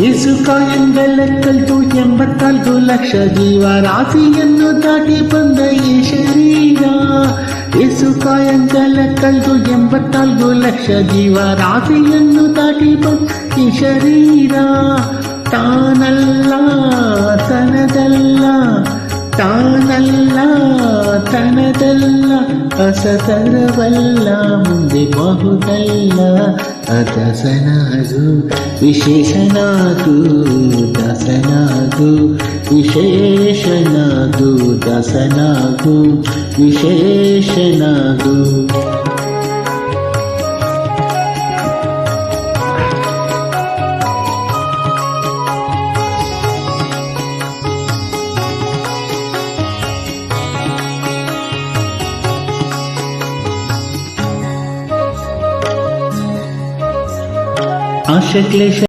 ಯೇಸು ಕಾಯಂಗಲಕ್ಕಲ್ತು 84 ಲಕ್ಷ ಜೀವರಾಶಿಯನ್ನು ದಾಟಿ ಬಂದ ಈ ಶರೀರ. ಯೇಸು ಕಾಯಂಗಲಕ್ಕಲ್ತು 84 ಲಕ್ಷ ಜೀವರಾಶಿಯನ್ನು ದಾಟಿ ಬಂದ ಈ ಶರೀರ. ತಾನಲ್ಲ ತನದಲ್ಲ, ತಾನಲ್ಲ ತನದಲ್ಲ, ಅಸತರವಲ್ಲ, ಮುಂದೆ ಬಹುದಲ್ಲ. ದಾಸನಾಗು ವಿಶೇಷನಾಗು, ದಾಸನಾಗು ವಿಶೇಷನಾಗು, ದಾಸನಾಗು ವಿಶೇಷನಾಗು. ಆಶೆ ಕ್ಲೇಶ